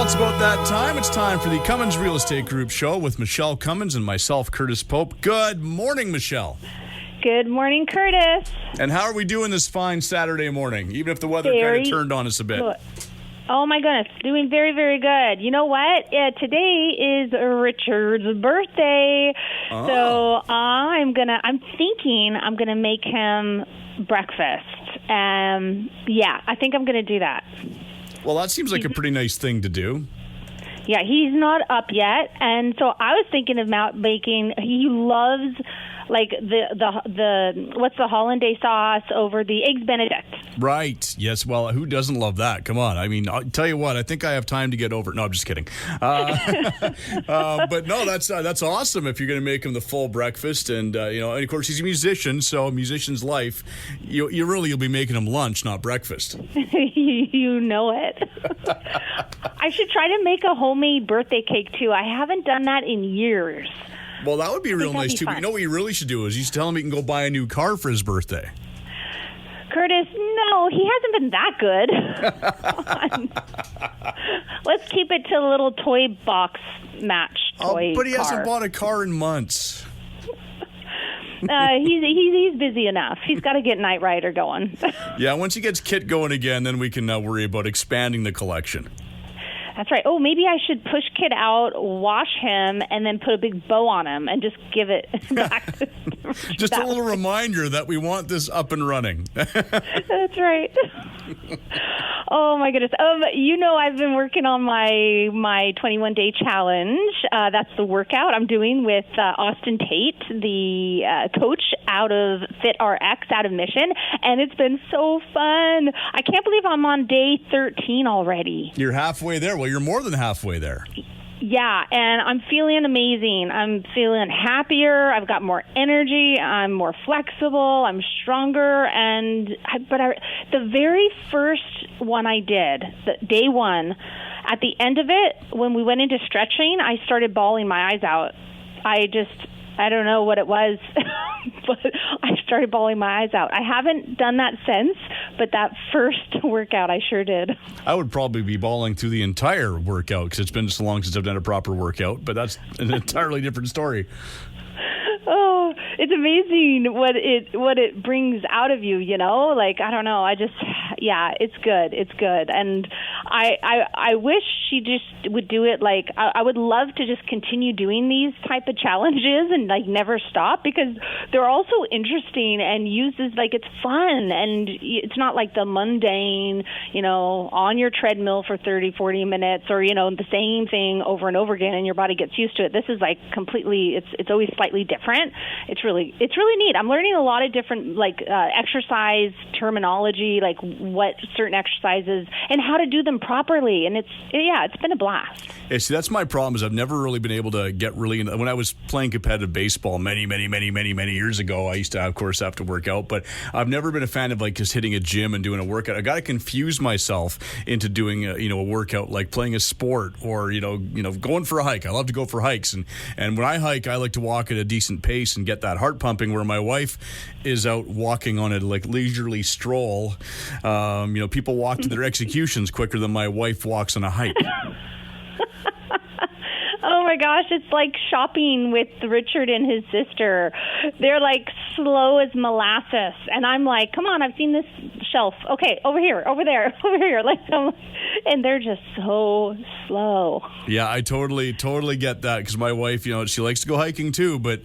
It's about that time. It's time for the Cummins Real Estate Group show with Michele Cummins and myself, Curtis Pope. Good morning, Michele. Good morning, Curtis. And how are we doing this fine Saturday morning, even if the weather kind of turned on us a bit? Oh, my goodness. Doing very, very good. You know what? Today is Richard's birthday. Oh. So I'm thinking I'm going to make him breakfast. I think I'm going to do that. Well, that seems like a pretty nice thing to do. Yeah, he's not up yet. And so I was thinking about making, he loves like the what's the hollandaise sauce over the eggs Benedict. Right. Yes. Well, who doesn't love that? Come on. I mean, I'll tell you what. I think I have time to get over it. No, I'm just kidding. But no, that's awesome. If you're going to make him the full breakfast, and and of course he's a musician, so a musician's life, you'll be making him lunch, not breakfast. You know it. I should try to make a homemade birthday cake too. I haven't done that in years. Well, that would be real nice, too. But you know what you really should do is you should tell him he can go buy a new car for his birthday. Curtis, no, he hasn't been that good. Let's keep it to a little toy box match toy but he car. hasn't bought a car in months. He's busy enough. He's got to get Knight Rider going. Yeah, once he gets Kit going again, then we can worry about expanding the collection. That's right. Oh, maybe I should push Kid out, wash him, and then put a big bow on him and just give it back to Just a little reminder that we want this up and running. That's right. Oh, my goodness. I've been working on my 21-day challenge. That's the workout I'm doing with Austin Tate, the coach out of FitRx out of Mission, and it's been so fun. I can't believe I'm on day 13 already. You're halfway there. Well, you're more than halfway there. Yeah, and I'm feeling amazing. I'm feeling happier. I've got more energy. I'm more flexible. I'm stronger. The very first one I did, day one, at the end of it, when we went into stretching, I started bawling my eyes out. I don't know what it was, but I started bawling my eyes out. I haven't done that since, but that first workout I sure did. I would probably be bawling through the entire workout because it's been so long since I've done a proper workout, but that's an entirely different story. Oh, it's amazing what it brings out of you, Like, I don't know. It's good. It's good. And I wish she just would do it. Like, I would love to just continue doing these type of challenges and like never stop, because they're also interesting and uses like it's fun, and it's not like the mundane, on your treadmill for 30, 40 minutes or, the same thing over and over again and your body gets used to it. This is like completely, it's always slightly different. It's really neat. I'm learning a lot of different exercise terminology, like what certain exercises and how to do them properly. And it's been a blast. Yeah, see, that's my problem is I've never really been able to get really into, when I was playing competitive baseball many years ago, I used to, of course, have to work out, but I've never been a fan of like just hitting a gym and doing a workout. I got to confuse myself into doing a workout, like playing a sport or, going for a hike. I love to go for hikes. And when I hike, I like to walk at a decent pace and get that heart pumping, where my wife is out walking on a like leisurely stroll. People walk to their executions quicker than my wife walks on a hike. Oh my gosh, it's like shopping with Richard and his sister. They're like slow as molasses. And I'm like, come on, I've seen this shelf. Okay, over here, over there, over here. And they're just so slow. Yeah, I totally get that, because my wife, she likes to go hiking too, but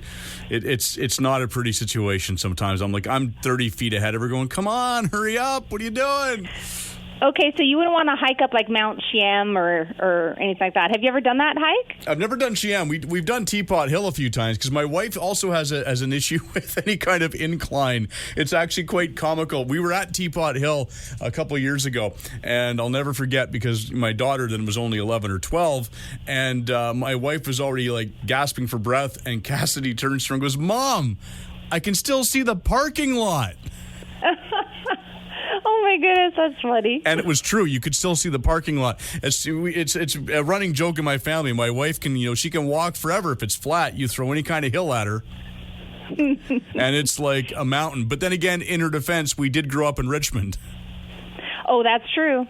it's not a pretty situation sometimes. I'm 30 feet ahead of her going, come on, hurry up. What are you doing? Okay, so you wouldn't want to hike up like Mount Shiam or anything like that. Have you ever done that hike? I've never done Shiam. We've done Teapot Hill a few times, because my wife also has an issue with any kind of incline. It's actually quite comical. We were at Teapot Hill a couple of years ago, and I'll never forget, because my daughter then was only 11 or 12, and my wife was already like gasping for breath, and Cassidy turns to her and goes, "Mom, I can still see the parking lot." Oh my goodness, that's funny. And it was true. You could still see the parking lot. It's a running joke in my family. My wife can, she can walk forever if it's flat. You throw any kind of hill at her, and it's like a mountain. But then again, in her defense, we did grow up in Richmond. Oh, that's true.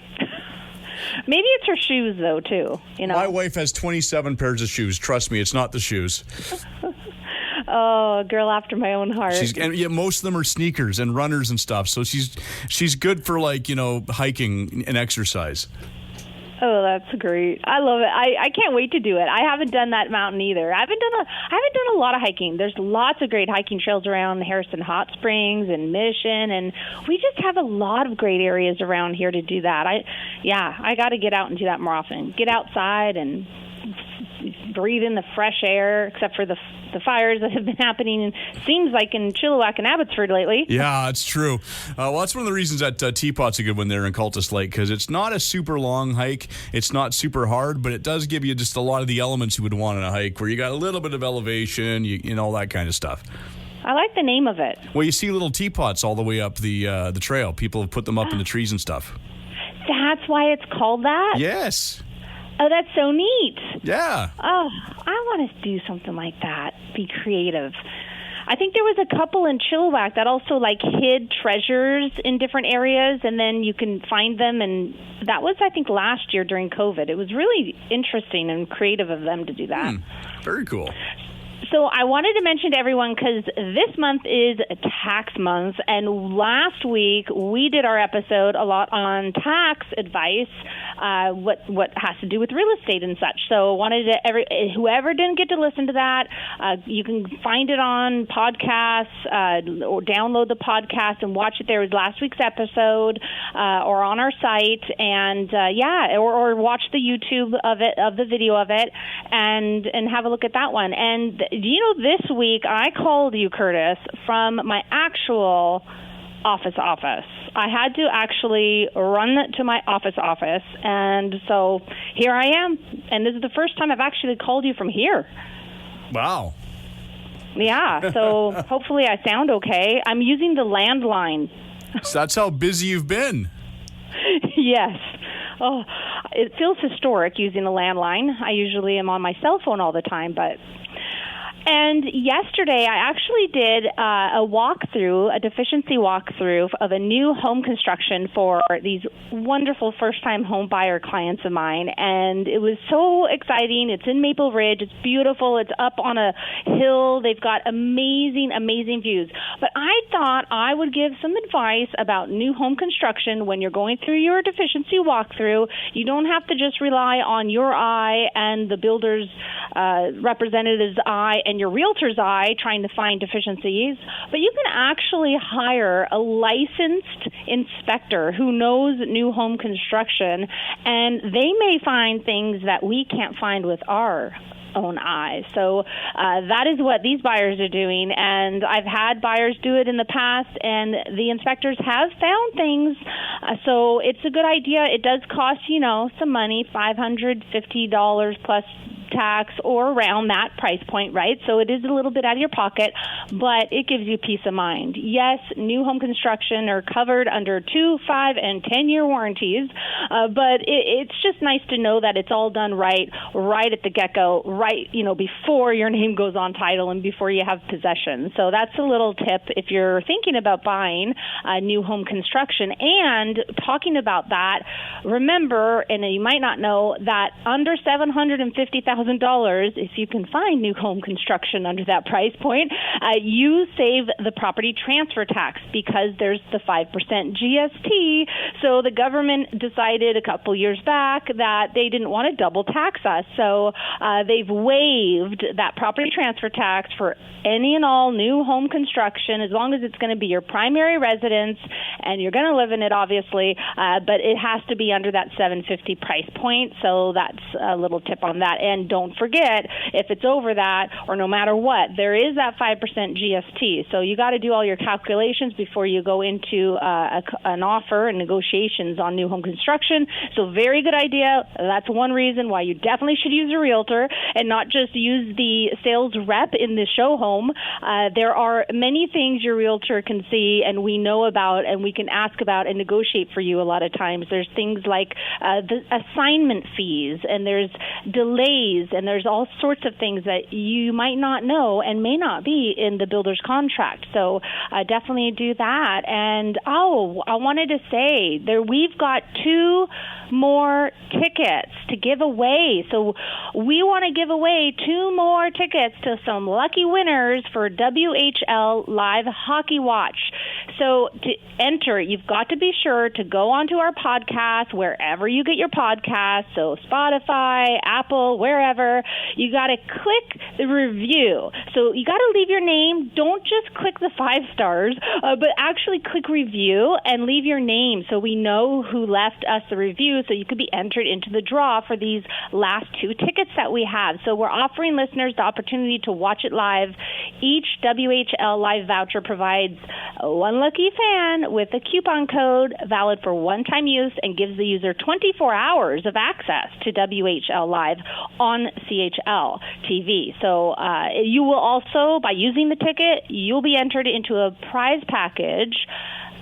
Maybe it's her shoes, though, too. You know, My wife has 27 pairs of shoes. Trust me, it's not the shoes. Oh, a girl after my own heart. Most of them are sneakers and runners and stuff. So she's good for hiking and exercise. Oh, that's great. I love it. I can't wait to do it. I haven't done that mountain either. I haven't done a lot of hiking. There's lots of great hiking trails around Harrison Hot Springs and Mission, and we just have a lot of great areas around here to do that. I got to get out and do that more often. Get outside and breathe in the fresh air, except for the fires that have been happening, seems like in Chilliwack and Abbotsford lately. Yeah, it's true. Well, that's one of the reasons that Teapot's a good one there in Cultus Lake, because it's not a super long hike. It's not super hard, but it does give you just a lot of the elements you would want in a hike, where you got a little bit of elevation, you know, that kind of stuff. I like the name of it. Well, you see little teapots all the way up the trail. People have put them up in the trees and stuff. That's why it's called that? Yes. Oh, that's so neat. Yeah. Oh, I want to do something like that. Be creative. I think there was a couple in Chilliwack that also hid treasures in different areas, and then you can find them. And that was, I think, last year during COVID. It was really interesting and creative of them to do that. Very cool. So I wanted to mention to everyone, because this month is tax month, and last week we did our episode a lot on tax advice, what has to do with real estate and such. So wanted to whoever didn't get to listen to that, you can find it on podcasts or download the podcast and watch it. There was last week's episode or on our site, and or watch the YouTube of the video of it, and have a look at that one. And you know, this week I called you, Curtis, from my actual office. I had to actually run to my office, and so here I am. And this is the first time I've actually called you from here. Wow. Yeah, so hopefully I sound okay. I'm using the landline. So that's how busy you've been. Yes. Oh, it feels historic using the landline. I usually am on my cell phone all the time, but... And yesterday, I actually did a deficiency walkthrough of a new home construction for these wonderful first-time home buyer clients of mine. And it was so exciting. It's in Maple Ridge. It's beautiful. It's up on a hill. They've got amazing, amazing views. But I thought I would give some advice about new home construction when you're going through your deficiency walkthrough. You don't have to just rely on your eye and the builder's representative's eye and your realtor's eye trying to find deficiencies, but you can actually hire a licensed inspector who knows new home construction, and they may find things that we can't find with our own eyes. So that is what these buyers are doing, and I've had buyers do it in the past, and the inspectors have found things. So it's a good idea. It does cost, some money, $550 plus tax or around that price point, right? So it is a little bit out of your pocket, but it gives you peace of mind. Yes, new home construction are covered under 2, 5, and 10-year warranties, but it's just nice to know that it's all done right at the get-go, right, before your name goes on title and before you have possession. So that's a little tip if you're thinking about buying new home construction. And talking about that, remember, and you might not know, that under $750,000, if you can find new home construction under that price point, you save the property transfer tax because there's the 5% GST. So the government decided a couple years back that they didn't want to double tax us. So they've waived that property transfer tax for any and all new home construction, as long as it's going to be your primary residence and you're going to live in it, obviously, but it has to be under that $750 price point. So that's a little tip on that. And don't forget, if it's over that, or no matter what, there is that 5% GST. So you got to do all your calculations before you go into an offer and negotiations on new home construction. So very good idea. That's one reason why you definitely should use a realtor and not just use the sales rep in the show home. There are many things your realtor can see and we know about and we can ask about and negotiate for you a lot of times. There's things like the assignment fees, and there's delays warranties, and there's all sorts of things that you might not know and may not be in the builder's contract. So definitely do that. And I wanted to say we've got 2 more tickets to give away. So we want to give away 2 more tickets to some lucky winners for WHL Live Hockey Watch. So to enter, you've got to be sure to go onto our podcast wherever you get your podcast, so Spotify, Apple, wherever. You got to click the review. So you got to leave your name. Don't just click the 5 stars, but actually click review and leave your name so we know who left us the review, so you could be entered into the draw for these last 2 tickets that we have. So we're offering listeners the opportunity to watch it live. Each WHL Live voucher provides one lucky fan with a coupon code valid for one-time use and gives the user 24 hours of access to WHL Live on CHL TV. So you will also, by using the ticket, you'll be entered into a prize package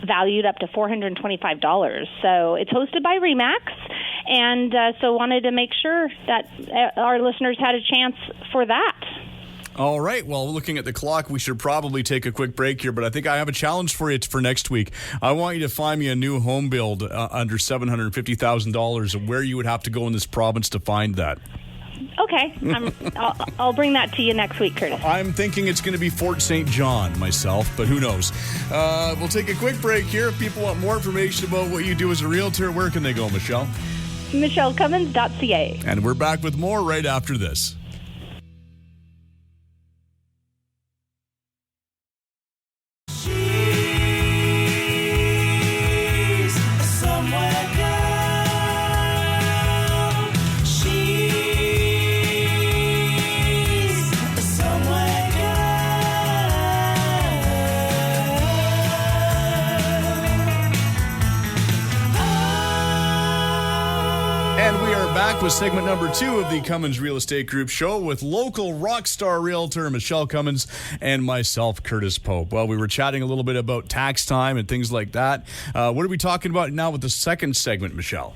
valued up to $425. So it's hosted by Remax, and so wanted to make sure that our listeners had a chance for that. All right. Well, looking at the clock, we should probably take a quick break here, but I think I have a challenge for you for next week. I want you to find me a new home build under $750,000 and where you would have to go in this province to find that. Okay. I'll bring that to you next week, Curtis. I'm thinking it's going to be Fort St. John myself, but who knows? We'll take a quick break here. If people want more information about what you do as a realtor, where can they go, Michele? MicheleCummins.ca. And we're back with more right after this. With segment number 2 of the Cummins Real Estate Group show with local rock star realtor Michele Cummins and myself, Curtis Pope. Well, we were chatting a little bit about tax time and things like that. What are we talking about now with the second segment, Michele?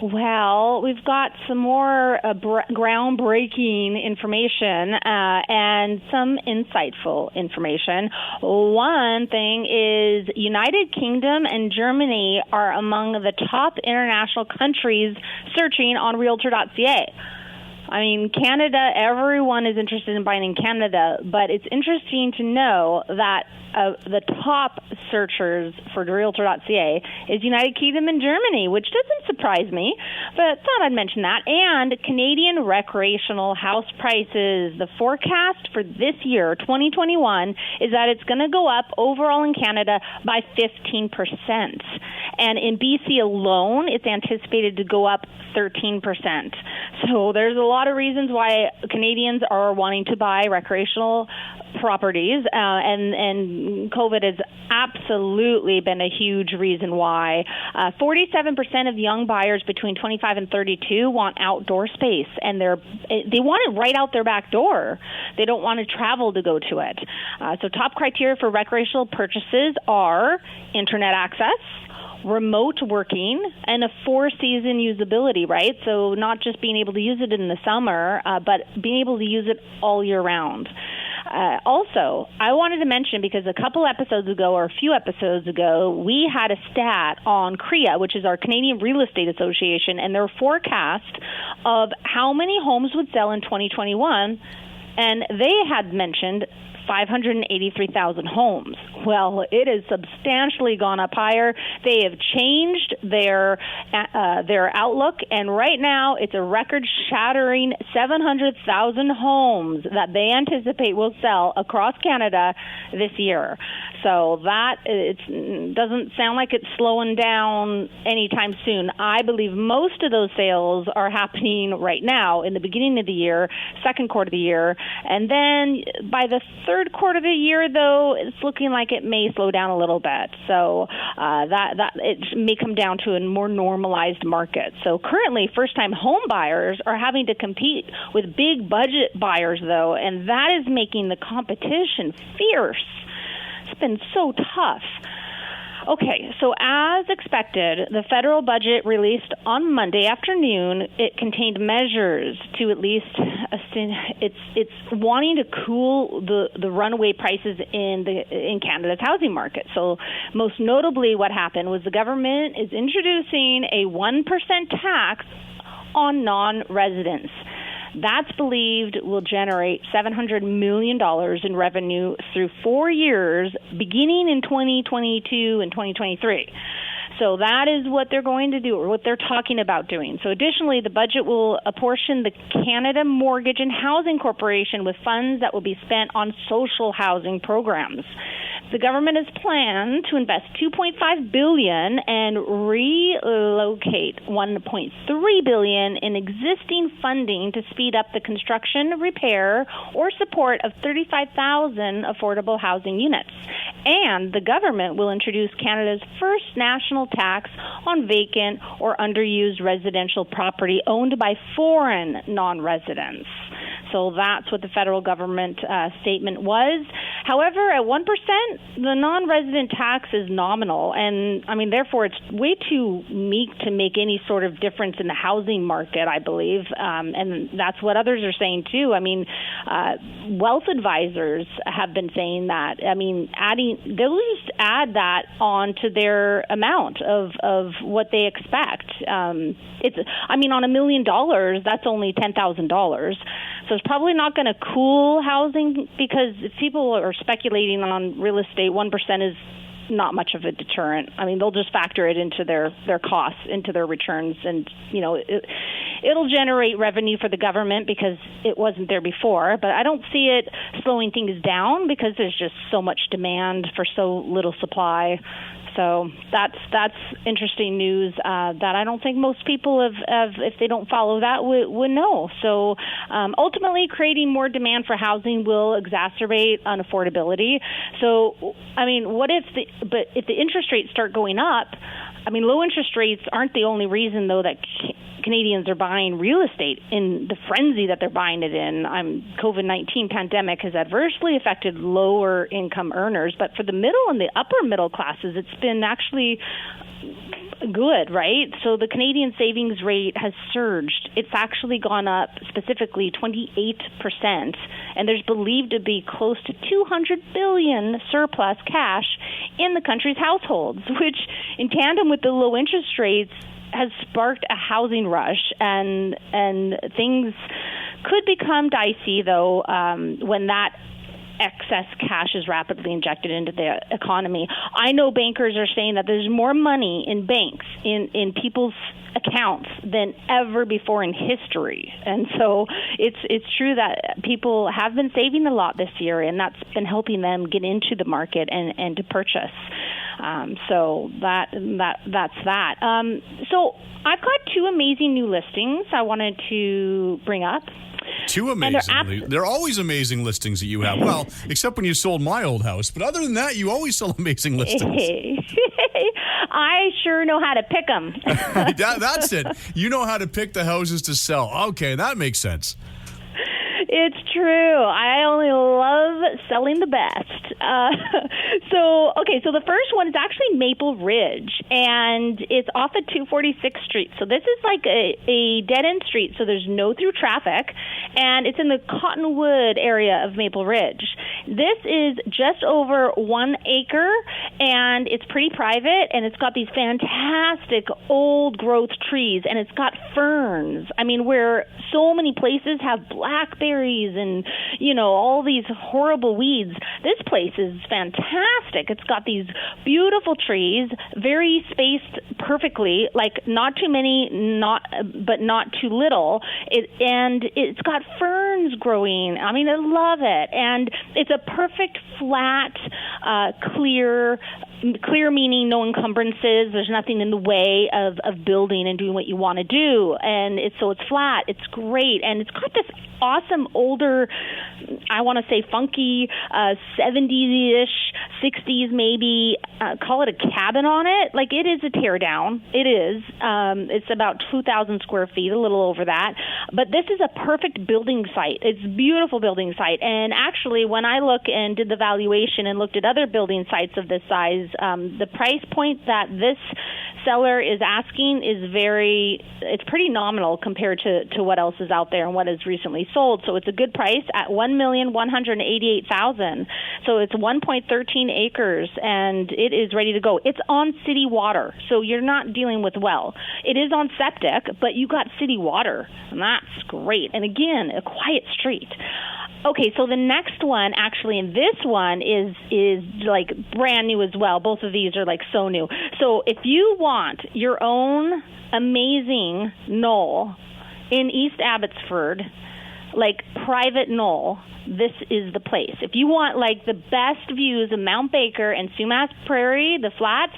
Well, we've got some more groundbreaking information and some insightful information. One thing is United Kingdom and Germany are among the top international countries searching on Realtor.ca. I mean, Canada, everyone is interested in buying in Canada, but it's interesting to know that the top searchers for Realtor.ca is United Kingdom and Germany, which doesn't surprise me, but thought I'd mention that. And Canadian recreational house prices. The forecast for this year, 2021, is that it's going to go up overall in Canada by 15%. And in BC alone, it's anticipated to go up 13%. So there's a lot of reasons why Canadians are wanting to buy recreational properties, and COVID has absolutely been a huge reason why. 47% of young buyers between 25 and 32 want outdoor space, and they want it right out their back door. They don't want to travel to go to it. So top criteria for recreational purchases are internet access, remote working, and a 4-season usability, right? So not just being able to use it in the summer, but being able to use it all year round. Also, I wanted to mention, because a couple episodes ago, or a few episodes ago, we had a stat on CREA, which is our Canadian Real Estate Association, and their forecast of how many homes would sell in 2021, and they had mentioned 583,000 homes. Well, it has substantially gone up higher. They have changed their outlook, and right now it's a record-shattering 700,000 homes that they anticipate will sell across Canada this year. So that it doesn't sound like it's slowing down anytime soon. I believe most of those sales are happening right now in the beginning of the year, second quarter of the year, and then by the third quarter of the year, though, it's looking like it may slow down a little bit. So that it may come down to a more normalized market. So currently, first-time home buyers are having to compete with big budget buyers, though, and that is making the competition fierce. It's been so tough. Okay, so as expected, the federal budget released on Monday afternoon, it contained measures to at least, it's wanting to cool the runaway prices in Canada's housing market. So most notably what happened was the government is introducing a 1% tax on non-residents. That's believed will generate $700 million in revenue through 4 years, beginning in 2022 and 2023. So that is what they're going to do, or what they're talking about doing. So additionally, the budget will apportion the Canada Mortgage and Housing Corporation with funds that will be spent on social housing programs. The government has planned to invest $2.5 billion and relocate $1.3 billion in existing funding to speed up the construction, repair, or support of 35,000 affordable housing units. And the government will introduce Canada's first national tax on vacant or underused residential property owned by foreign non-residents. So that's what the federal government statement was. However, at 1%, the non-resident tax is nominal, and I mean, therefore, it's way too meek to make any sort of difference in the housing market, I believe, and that's what others are saying too. I mean, wealth advisors have been saying that. I mean, they'll just add that on to their amount of what they expect. On $1 million, that's only $10,000. So it's probably not going to cool housing, because if people are speculating on real estate, 1% is not much of a deterrent. I mean, they'll just factor it into their costs, into their returns, and it'll generate revenue for the government because it wasn't there before. But I don't see it slowing things down because there's just so much demand for so little supply. So that's interesting news that I don't think most people have if they don't follow that, would know. So ultimately, creating more demand for housing will exacerbate unaffordability. So, I mean, if the interest rates start going up, I mean, low interest rates aren't the only reason, though, that Canadians are buying real estate in the frenzy that they're buying it in. COVID-19 pandemic has adversely affected lower income earners, but for the middle and the upper middle classes, it's been actually good, right? So the Canadian savings rate has surged. It's actually gone up specifically 28%, and there's believed to be close to $200 billion surplus cash in the country's households, which in tandem with the low interest rates has sparked a housing rush, and things could become dicey, though, when that excess cash is rapidly injected into the economy. I know bankers are saying that there's more money in banks, in people's accounts, than ever before in history. And so it's true that people have been saving a lot this year, and that's been helping them get into the market and to purchase. So that's that. So I've got two amazing new listings I wanted to bring up. Two amazing. They're always amazing listings that you have. Well, except when you sold my old house. But other than that, you always sell amazing listings. I sure know how to pick them. That's it. You know how to pick the houses to sell. Okay, that makes sense. It's true. I only love selling the best. So the first one is actually Maple Ridge, and it's off of 246th Street. So this is like a dead-end street, so there's no through traffic, and it's in the Cottonwood area of Maple Ridge. This is just over 1 acre, and it's pretty private, and it's got these fantastic old growth trees, and it's got ferns. I mean, where so many places have blackberries and, all these horrible weeds, this place is fantastic. It's got these beautiful trees, very spaced perfectly, like not too many, but not too little. And it's got ferns growing. I mean, I love it. And it's a perfect flat, clear meaning no encumbrances. There's nothing in the way of building and doing what you want to do. And it's flat. It's great. And it's got this awesome older, I want to say funky, 70s-ish, 60s maybe, call it a cabin on it. Like, it is a tear down. It is. It's about 2,000 square feet, a little over that. But this is a perfect building site. It's a beautiful building site. And actually, when I look and did the valuation and looked at other building sites of this size is the price point that this seller is asking is it's pretty nominal compared to what else is out there and what is recently sold. So it's a good price at $1,188,000. So it's 1.13 acres, and it is ready to go. It's on city water, so you're not dealing with well. It is on septic, but you got city water, and that's great. And again, a quiet street. Okay, so the next one, actually, and this one is like brand new as well. Both of these are like so new. So if you want your own amazing knoll in East Abbotsford, like private knoll, this is the place. If you want like the best views of Mount Baker and Sumas Prairie, the flats,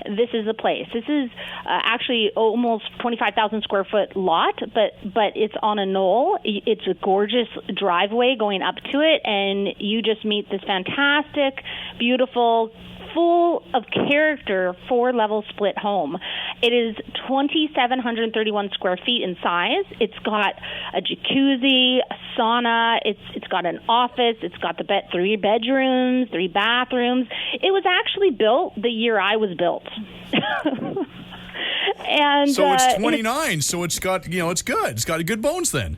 this is the place. This is actually almost 25,000 square foot lot, but it's on a knoll. It's a gorgeous driveway going up to it, and you just meet this fantastic, beautiful, full of character 4-level split home. It is 2,731 square feet in size. It's got a jacuzzi, a sauna. It's got an office. It's got 3 bedrooms, 3 bathrooms. It was actually built the year I was built. And so it's 29. So it's got, it's good. It's got good bones then.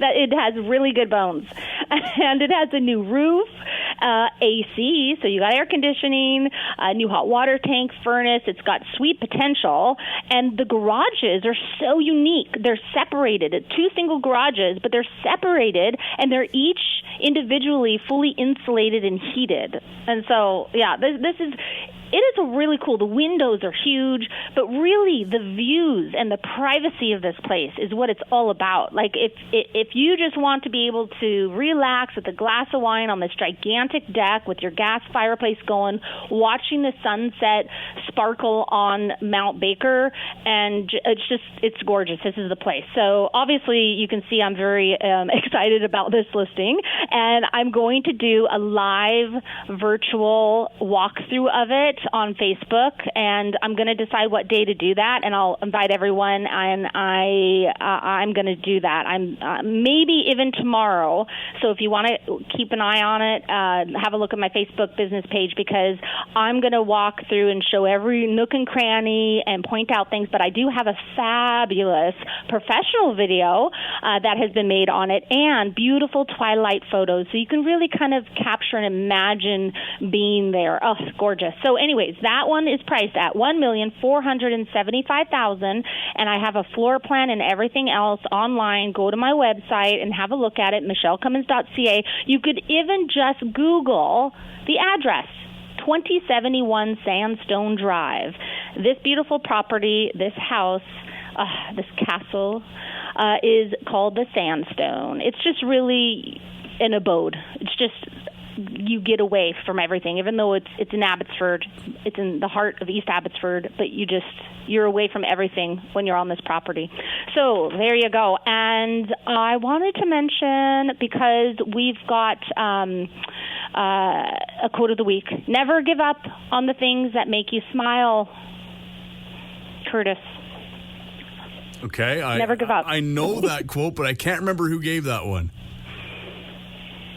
That it has really good bones, and it has a new roof, AC, so you got air conditioning, a new hot water tank, furnace. It's got sweet potential, and the garages are so unique. They're separated. It's 2 single garages, but they're separated, and they're each individually fully insulated and heated. And so, yeah, it is really cool. The windows are huge, but really the views and the privacy of this place is what it's all about. Like if you just want to be able to relax with a glass of wine on this gigantic deck with your gas fireplace going, watching the sunset sparkle on Mount Baker, and it's gorgeous. This is the place. So obviously you can see I'm very excited about this listing, and I'm going to do a live virtual walkthrough of it on Facebook, and I'm going to decide what day to do that, and I'll invite everyone, and I'm going to do that. I'm maybe even tomorrow. So if you want to keep an eye on it, have a look at my Facebook business page, because I'm going to walk through and show every nook and cranny and point out things. But I do have a fabulous professional video that has been made on it, and beautiful twilight photos, so you can really kind of capture and imagine being there. Oh, it's gorgeous. So anyways, that one is priced at $1,475,000, and I have a floor plan and everything else online. Go to my website and have a look at it, MicheleCummins.ca. You could even just Google the address, 2071 Sandstone Drive. This beautiful property, this house, this castle, is called the Sandstone. It's just really an abode. It's just, you get away from everything, even though it's in Abbotsford. It's in the heart of East Abbotsford, but you're away from everything when you're on this property. So there you go. And I wanted to mention, because we've got a quote of the week: never give up on the things that make you smile. Curtis. Okay. Never give up. I know that quote, but I can't remember who gave that one.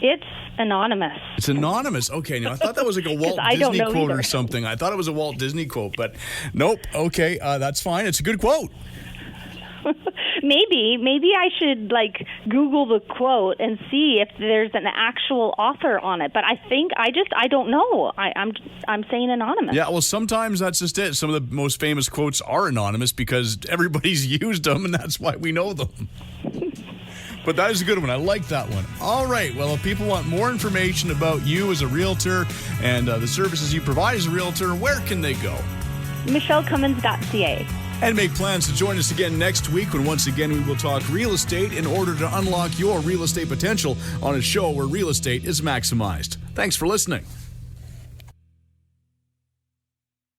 It's anonymous. It's anonymous. Okay, now I thought that was like a Walt Disney quote or something. I thought it was a Walt Disney quote, but nope. Okay, that's fine. It's a good quote. Maybe I should Google the quote and see if there's an actual author on it. But I don't know. I'm saying anonymous. Yeah, well, sometimes that's just it. Some of the most famous quotes are anonymous because everybody's used them, and that's why we know them. But that is a good one. I like that one. All right. Well, if people want more information about you as a realtor and the services you provide as a realtor, where can they go? MicheleCummins.ca. And make plans to join us again next week, when once again we will talk real estate in order to unlock your real estate potential on a show where real estate is maximized. Thanks for listening.